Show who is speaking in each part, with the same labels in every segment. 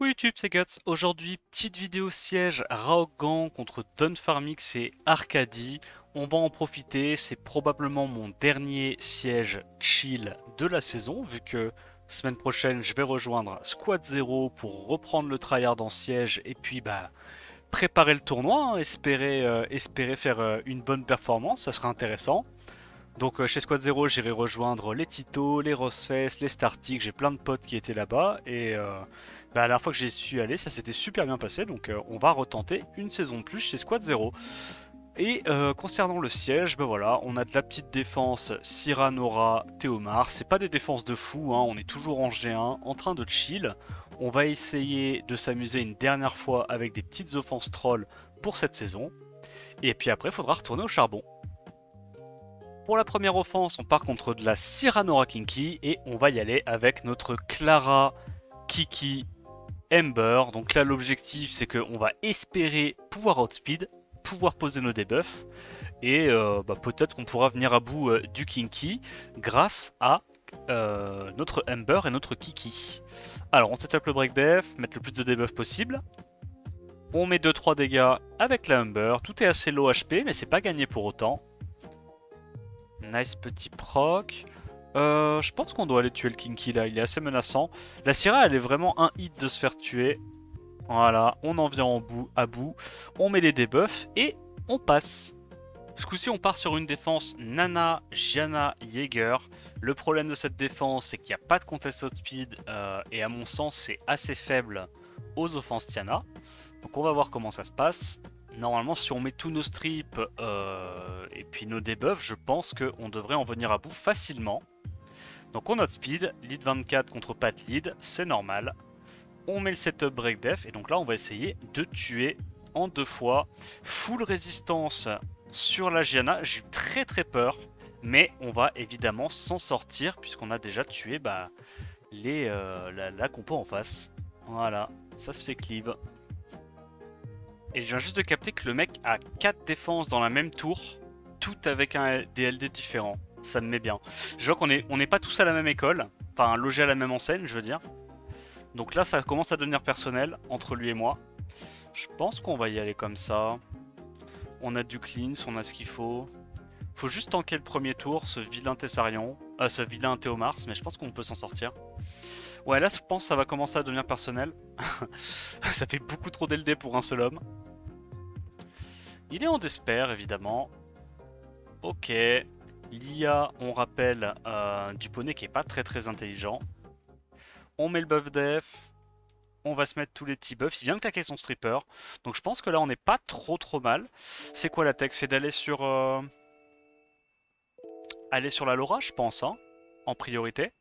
Speaker 1: Oui YouTube, c'est Guts. Aujourd'hui, petite vidéo siège Raogan contre Donfarmix et Arcadie. On va en profiter, c'est probablement mon dernier siège chill de la saison, vu que semaine prochaine je vais rejoindre Squad Zero pour reprendre le tryhard en siège et puis préparer le tournoi, hein, espérer faire une bonne performance, ça sera intéressant. Donc chez Squad Zero, j'irai rejoindre les Tito, les Rossfest, les Startic, j'ai plein de potes qui étaient là-bas et la dernière fois que j'y suis allé, ça s'était super bien passé, donc on va retenter une saison de plus chez Squad Zero. Et concernant le siège, ben voilà, on a de la petite défense Syrah, Nora, Théomar, c'est pas des défenses de fou, hein, on est toujours en G1, en train de chill. On va essayer de s'amuser une dernière fois avec des petites offenses trolls pour cette saison, et puis après il faudra retourner au charbon. Pour la première offense, on part contre de la Cyranoa Kinky et on va y aller avec notre Clara Kiki Ember. Donc là, l'objectif, c'est qu'on va espérer pouvoir outspeed, pouvoir poser nos debuffs et peut-être qu'on pourra venir à bout du Kinky grâce à notre Ember et notre Kiki. Alors, on setup le break def, mettre le plus de debuffs possible. On met 2-3 dégâts avec la Ember. Tout est assez low HP, mais c'est pas gagné pour autant. Nice petit proc. Je pense qu'on doit aller tuer le Kinky là, il est assez menaçant. La Syrah elle est vraiment un hit de se faire tuer. Voilà, on en vient à bout. On met les debuffs et on passe. Ce coup-ci on part sur une défense Nana, Gianna, Jaeger. Le problème de cette défense c'est qu'il n'y a pas de contest outspeed et à mon sens c'est assez faible aux offenses Tiana. Donc on va voir comment ça se passe. Normalement, si on met tous nos strips et puis nos debuffs, je pense qu'on devrait en venir à bout facilement. Donc on note speed, lead 24 contre pat lead, c'est normal. On met le setup break def et donc là on va essayer de tuer en 2 fois. Full résistance sur la Gianna, j'ai eu très peur. Mais on va évidemment s'en sortir puisqu'on a déjà tué la compo en face. Voilà, ça se fait cleave. Et je viens juste de capter que le mec a 4 défenses dans la même tour, toutes avec des LD différents. Ça me met bien. Je vois qu'on n'est pas tous à la même école, enfin logés à la même enseigne, je veux dire. Donc là, ça commence à devenir personnel entre lui et moi. Je pense qu'on va y aller comme ça. On a du cleanse, on a ce qu'il faut. Faut juste tanker le premier tour, ce vilain Tessarion, ce vilain Théomars, mais je pense qu'on peut s'en sortir. Ouais, là, je pense que ça va commencer à devenir personnel. Ça fait beaucoup trop d'LD pour un seul homme. Il est en despair, évidemment. Ok. L'IA, on rappelle, du poney qui est pas très intelligent. On met le buff def. On va se mettre tous les petits buffs. Il vient de claquer son stripper. Donc je pense que là, on n'est pas trop mal. C'est quoi la tech? C'est d'aller sur la Laura, je pense, hein, en priorité.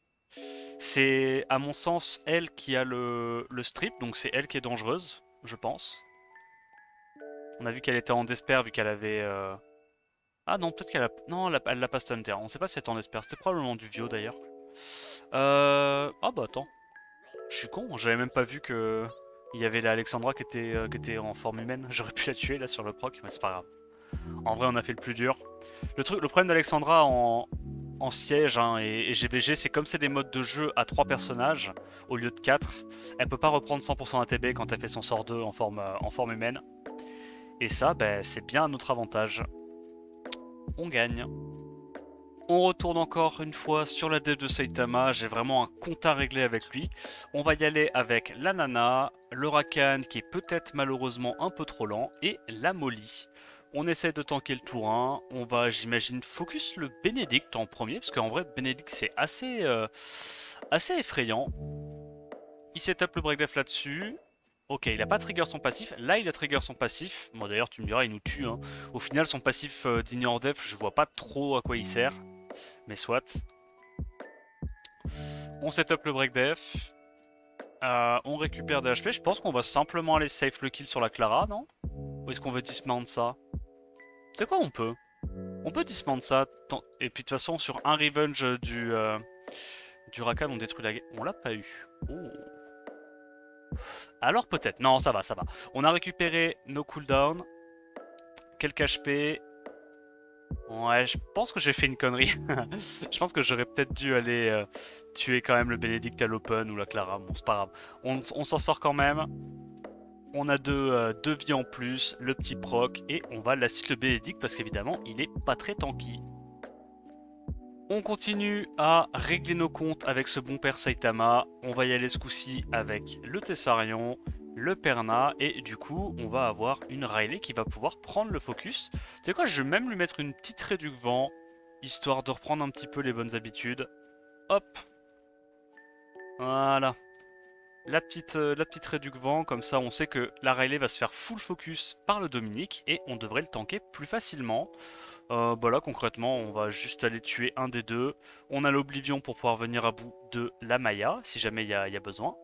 Speaker 1: C'est, à mon sens, elle qui a le strip. Donc c'est elle qui est dangereuse, je pense. On a vu qu'elle était en despair vu qu'elle avait... Ah non, peut-être qu'elle a... Non, elle l'a pas stunter. On sait pas si elle était en despair. C'était probablement du Vio d'ailleurs. Ah bah attends. Je suis con, j'avais même pas vu que... Il y avait la Alexandra qui était en forme humaine. J'aurais pu la tuer là sur le proc, mais c'est pas grave. En vrai, on a fait le plus dur. Le problème d'Alexandra en siège hein, et GBG, c'est comme c'est des modes de jeu à 3 personnages au lieu de 4. Elle peut pas reprendre 100% ATB quand elle fait son sort 2 en forme humaine. Et ça, ben, c'est bien à notre avantage. On gagne. On retourne encore une fois sur la dev de Saitama, j'ai vraiment un compte à régler avec lui. On va y aller avec la Nana, le Rakan qui est peut-être malheureusement un peu trop lent, et la Molly. On essaie de tanker le tour 1, on va j'imagine focus le Bénédicte en premier, parce qu'en vrai Bénédicte c'est assez effrayant. Il setup le break def là-dessus. Ok, il a pas trigger son passif. Là, il a trigger son passif. Bon, d'ailleurs, tu me diras, il nous tue. Hein. Au final, son passif d'ignore def, je vois pas trop à quoi il sert. Mais soit. On setup le break def. On récupère des HP. Je pense qu'on va simplement aller safe le kill sur la Clara, non? Ou est-ce qu'on veut dismount ça? C'est quoi, on peut? On peut dismount ça. Et puis de toute façon, sur un revenge du Rakan, on détruit la game. On l'a pas eu. Oh. Alors peut-être. Non, ça va, ça va. On a récupéré nos cooldowns. Quelques HP. Ouais, je pense que j'ai fait une connerie. Je pense que j'aurais peut-être dû aller tuer quand même le Bénédicte à l'open ou la Clara. Bon, c'est pas grave. On s'en sort quand même. On a deux vies en plus, le petit proc, et on va last le Bénédicte parce qu'évidemment, il est pas très tanky. On continue à régler nos comptes avec ce bon père Saitama. On va y aller ce coup-ci avec le Tessarion, le Perna, et du coup, on va avoir une Riley qui va pouvoir prendre le focus. C'est quoi, je vais même lui mettre une petite raie du vent, histoire de reprendre un petit peu les bonnes habitudes. Hop, voilà. La petite raie du vent, comme ça on sait que la Riley va se faire full focus par le Dominique et on devrait le tanker plus facilement. Bah là concrètement on va juste aller tuer un des deux. On a l'Oblivion pour pouvoir venir à bout de la Maya si jamais il y a besoin.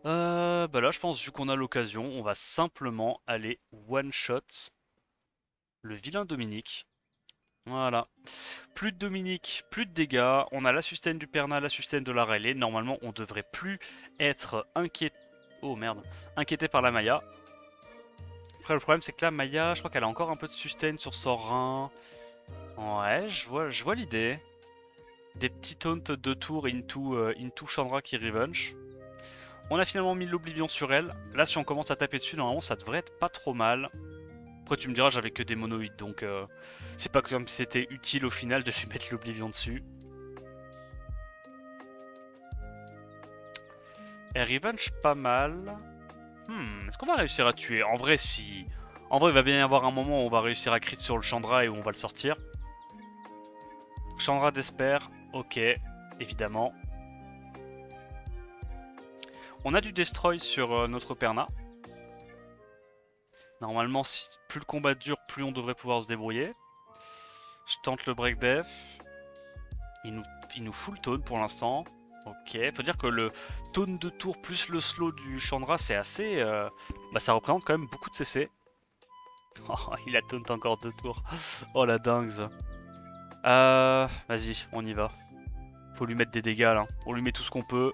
Speaker 1: Bah là je pense vu qu'on a l'occasion on va simplement aller one shot le vilain Dominique. Voilà. Plus de Dominique, plus de dégâts. On a la sustain du Perna, la sustain de la Riley. Normalement on devrait plus être inquiété. Oh merde. Inquiété par la Maya. Après le problème c'est que la Maya je crois qu'elle a encore un peu de sustain sur son rein. Ouais, je vois l'idée. Des petits taunts de tour into Chandra qui revenge. On a finalement mis l'Oblivion sur elle. Là, si on commence à taper dessus, normalement, ça devrait être pas trop mal. Après, tu me diras, j'avais que des monoïdes, donc c'est pas comme si c'était utile au final de lui mettre l'Oblivion dessus. Elle revenge pas mal. Est-ce qu'on va réussir à tuer? En vrai, si... En vrai, il va bien y avoir un moment où on va réussir à crit sur le Chandra et où on va le sortir. Chandra d'Esper, ok, évidemment. On a du destroy sur notre Perna. Normalement, plus le combat dure, plus on devrait pouvoir se débrouiller. Je tente le break def. Il nous fout le taunt pour l'instant. Ok, faut dire que le taunt de tour plus le slow du Chandra, c'est assez... Bah ça représente quand même beaucoup de CC. Oh, il a taunt encore 2 tours. Oh la dingue. Vas-y, on y va. Faut lui mettre des dégâts là. On lui met tout ce qu'on peut.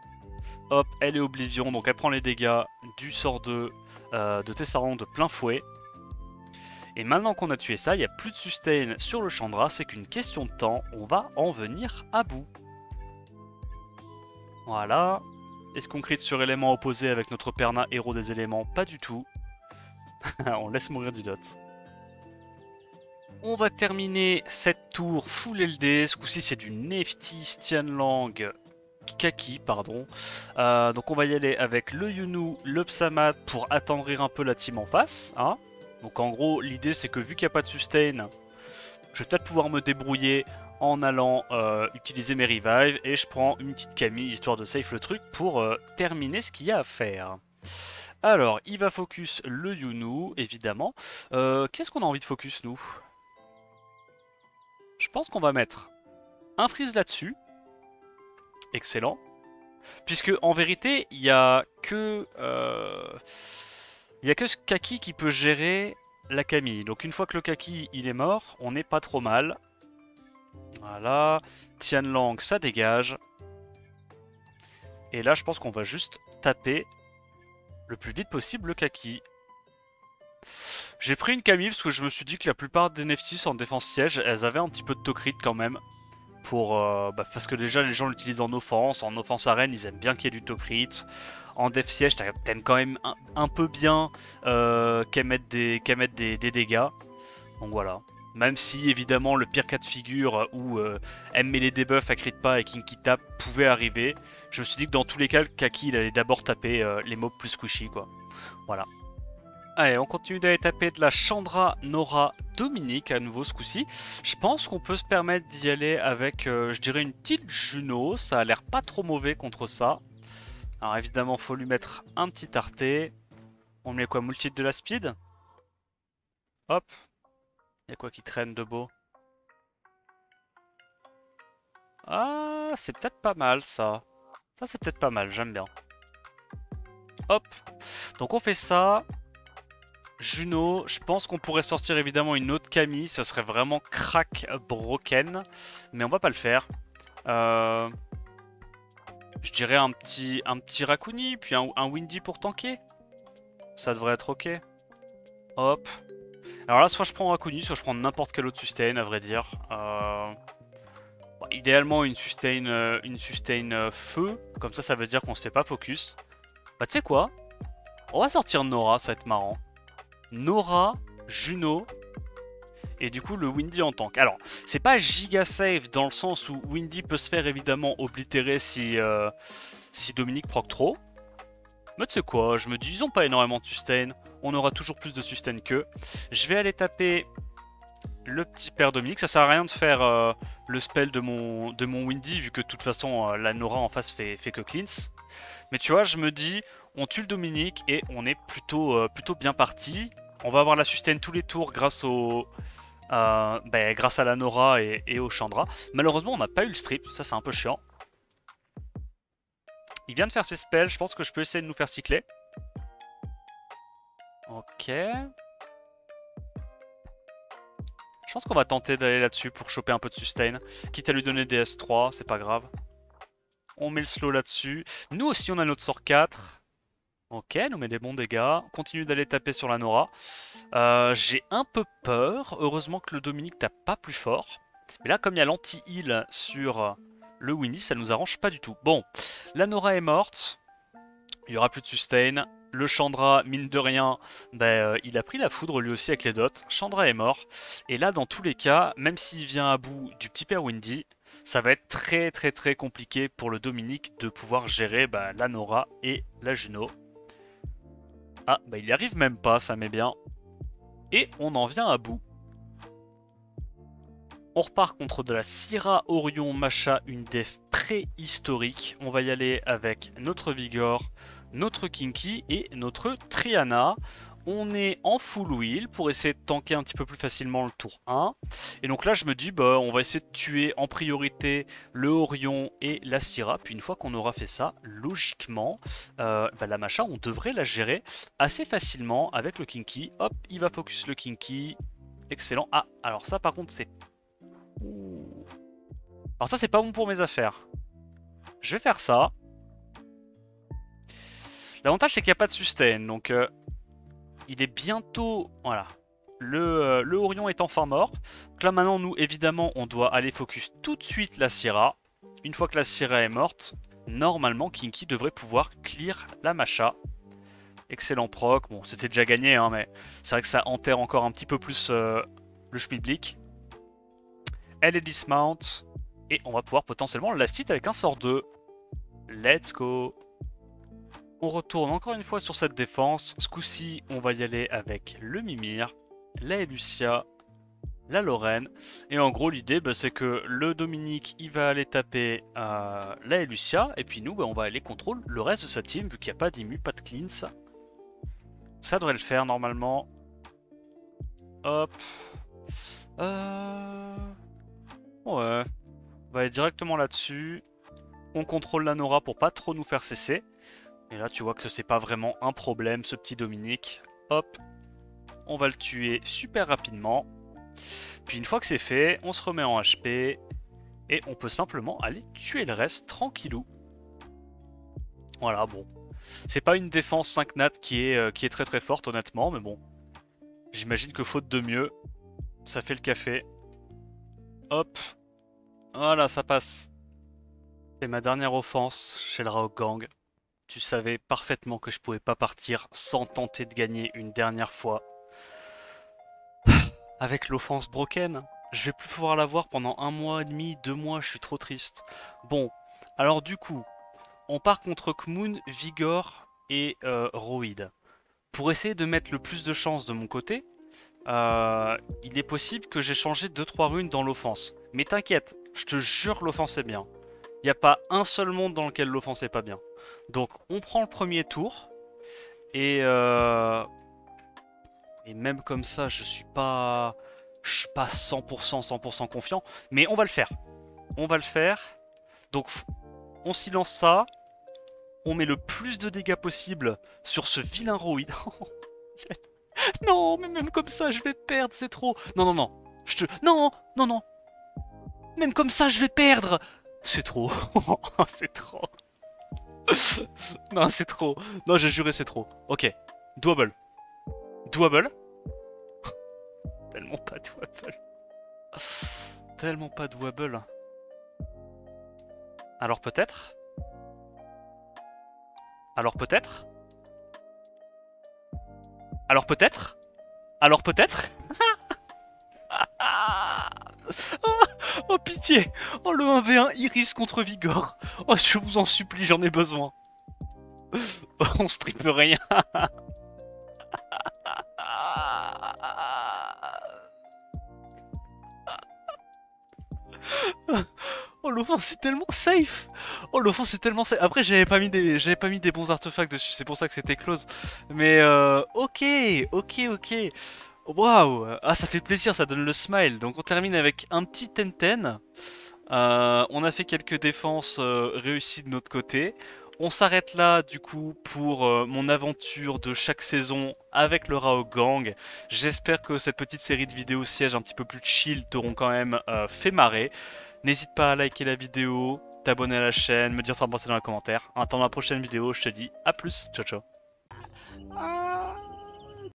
Speaker 1: Hop, elle est Oblivion, donc elle prend les dégâts du sort de Tessaron de plein fouet. Et maintenant qu'on a tué ça, il n'y a plus de sustain sur le Chandra, c'est qu'une question de temps, on va en venir à bout. Voilà. Est-ce qu'on crit sur élément opposé avec notre Perna héros des éléments? Pas du tout. On laisse mourir du dot. On va terminer cette tour full LD, ce coup-ci c'est du Nefty Stianlang Kaki, pardon. Donc on va y aller avec le Yunu, le Psamat pour attendrir un peu la team en face. Hein. Donc en gros, l'idée c'est que vu qu'il n'y a pas de sustain, je vais peut-être pouvoir me débrouiller en allant utiliser mes revives et je prends une petite Camille histoire de safe le truc pour terminer ce qu'il y a à faire. Alors, il va focus le Yunu, évidemment. Qu'est-ce qu'on a envie de focus, nous? Je pense qu'on va mettre un freeze là-dessus. Excellent. Puisque, en vérité, il n'y a que... il y a que ce Kaki qui peut gérer la Camille. Donc une fois que le Kaki il est mort, on n'est pas trop mal. Voilà. Tianlang, ça dégage. Et là, je pense qu'on va juste taper le plus vite possible le Kaki. J'ai pris une Camille parce que je me suis dit que la plupart des Neftis en défense siège, elles avaient un petit peu de Tokrit quand même. Parce que déjà les gens l'utilisent en offense arène, ils aiment bien qu'il y ait du Tokrit. En def siège, t'aimes quand même un peu bien qu'elle mette des dégâts. Donc voilà. Même si évidemment le pire cas de figure où elle met les debuffs, elle crit pas et Kinky tap pouvait arriver, je me suis dit que dans tous les cas, le Kaki il allait d'abord taper les mobs plus squishy quoi. Voilà. Allez, on continue d'aller taper de la Chandra Nora Dominique à nouveau ce coup-ci. Je pense qu'on peut se permettre d'y aller avec, je dirais, une petite Juno. Ça a l'air pas trop mauvais contre ça. Alors évidemment, faut lui mettre un petit arté. On met quoi, multi de la speed? Hop. Il y a quoi qui traîne de beau? Ah, c'est peut-être pas mal ça. Ça, c'est peut-être pas mal, j'aime bien. Hop. Donc on fait ça. Juno, je pense qu'on pourrait sortir évidemment une autre Camille, ça serait vraiment crack broken, mais on va pas le faire. Je dirais un petit Raccoon, puis un Windy pour tanker. Ça devrait être ok. Hop. Alors là, soit je prends Raccoon, soit je prends n'importe quel autre sustain, à vrai dire. Bon, idéalement, une sustain feu. Comme ça veut dire qu'on se fait pas focus. Bah, tu sais quoi? On va sortir Nora, ça va être marrant. Nora, Juno, et du coup le Windy en tank. Alors, c'est pas giga safe dans le sens où Windy peut se faire évidemment oblitérer si Dominique proc trop. Mais tu sais quoi, je me dis, ils ont pas énormément de sustain. On aura toujours plus de sustain qu'eux. Je vais aller taper le petit père Dominique. Ça sert à rien de faire le spell de mon Windy, vu que de toute façon la Nora en face fait que cleanse. Mais tu vois, je me dis, on tue le Dominique et on est plutôt bien parti. On va avoir la sustain tous les tours grâce grâce à la Nora et au Chandra. Malheureusement, on n'a pas eu le strip, ça c'est un peu chiant. Il vient de faire ses spells, je pense que je peux essayer de nous faire cycler. Ok. Je pense qu'on va tenter d'aller là-dessus pour choper un peu de sustain. Quitte à lui donner des S3, c'est pas grave. On met le slow là-dessus. Nous aussi, on a notre sort 4. Ok, nous met des bons dégâts. On continue d'aller taper sur la Nora. J'ai un peu peur. Heureusement que le Dominique tape pas plus fort. Mais là, comme il y a l'anti-heal sur le Windy, ça nous arrange pas du tout. Bon, la Nora est morte. Il y aura plus de sustain. Le Chandra, mine de rien, il a pris la foudre lui aussi avec les dots. Chandra est mort. Et là, dans tous les cas, même s'il vient à bout du petit père Windy, ça va être très compliqué pour le Dominique de pouvoir gérer la Nora et la Juno. Ah, il y arrive même pas, ça met bien. Et on en vient à bout. On repart contre de la Syrah, Orion, Masha, une def préhistorique. On va y aller avec notre Vigor, notre Kinky et notre Triana. On est en full wheel pour essayer de tanker un petit peu plus facilement le tour 1. Et donc là je me dis on va essayer de tuer en priorité le Orion et la Syrah. Puis une fois qu'on aura fait ça, logiquement, la Masha on devrait la gérer assez facilement avec le Kinky. Hop, il va focus le Kinky. Excellent. Ah, alors ça par contre c'est... Alors ça c'est pas bon pour mes affaires. Je vais faire ça. L'avantage c'est qu'il n'y a pas de sustain. Donc il est bientôt... Voilà. Le Orion est enfin mort. Donc là maintenant nous évidemment on doit aller focus tout de suite la Syrah. Une fois que la Syrah est morte, normalement Kinky devrait pouvoir clear la Masha. Excellent proc. Bon c'était déjà gagné hein, mais c'est vrai que ça enterre encore un petit peu plus le Schmidblick. Elle est dismount. Et on va pouvoir potentiellement le last hit avec un sort 2. Let's go. On retourne encore une fois sur cette défense. Ce coup-ci, on va y aller avec le Mimir, la Elucia, la Lorraine. Et en gros, l'idée, c'est que le Dominique, il va aller taper la Elucia. Et puis nous, on va aller contrôler le reste de sa team, vu qu'il n'y a pas d'immu, pas de cleanse. Ça devrait le faire normalement. Hop. Ouais. On va aller directement là-dessus. On contrôle la Nora pour pas trop nous faire cesser. Et là, tu vois que c'est pas vraiment un problème, ce petit Dominique. Hop, on va le tuer super rapidement. Puis une fois que c'est fait, on se remet en HP. Et on peut simplement aller tuer le reste tranquillou. Voilà, bon. C'est pas une défense 5 nat qui est très forte, honnêtement. Mais bon, j'imagine que faute de mieux, ça fait le café. Hop. Voilà, ça passe. C'est ma dernière offense chez le Raok Gang. Tu savais parfaitement que je pouvais pas partir sans tenter de gagner une dernière fois. Avec l'offense broken, je vais plus pouvoir l'avoir pendant 1 mois et demi, 2 mois, je suis trop triste. Bon, alors du coup, on part contre Kmoon, Vigor et Roid. Pour essayer de mettre le plus de chance de mon côté, il est possible que j'ai changé 2-3 runes dans l'offense. Mais t'inquiète, je te jure l'offense est bien. Il n'y a pas un seul monde dans lequel l'offense est pas bien. Donc on prend le premier tour. Et même comme ça, je suis pas 100% confiant. Mais on va le faire. On va le faire. Donc on silence ça. On met le plus de dégâts possible sur ce vilain Roid. Non, mais même comme ça, je vais perdre, c'est trop. Non, non, non. Non, non, non. Même comme ça, je vais perdre. C'est trop. C'est trop. Non, c'est trop. Non, j'ai juré, c'est trop. Ok. Double. Double. Tellement pas de wobble. Tellement pas de wobble. Alors peut-être? Alors peut-être? Alors peut-être? Alors peut-être? Oh pitié! Oh le 1v1 Iris contre Vigor! Oh je vous en supplie, j'en ai besoin! On strippe rien! Oh l'offense c'est tellement safe. Oh l'offense c'est tellement safe. Après j'avais pas mis des bons artefacts dessus, c'est pour ça que c'était close. Mais ok, ok. Waouh. Ah ça fait plaisir, ça donne le smile. Donc on termine avec un petit 10-10. On a fait quelques défenses réussies de notre côté. On s'arrête là du coup pour mon aventure de chaque saison avec le Rao Gang. J'espère que cette petite série de vidéos sièges un petit peu plus chill t'auront quand même fait marrer. N'hésite pas à liker la vidéo, t'abonner à la chaîne, me dire ce que t'en pensais dans les commentaires. En attendant la prochaine vidéo, je te dis à plus, ciao ciao.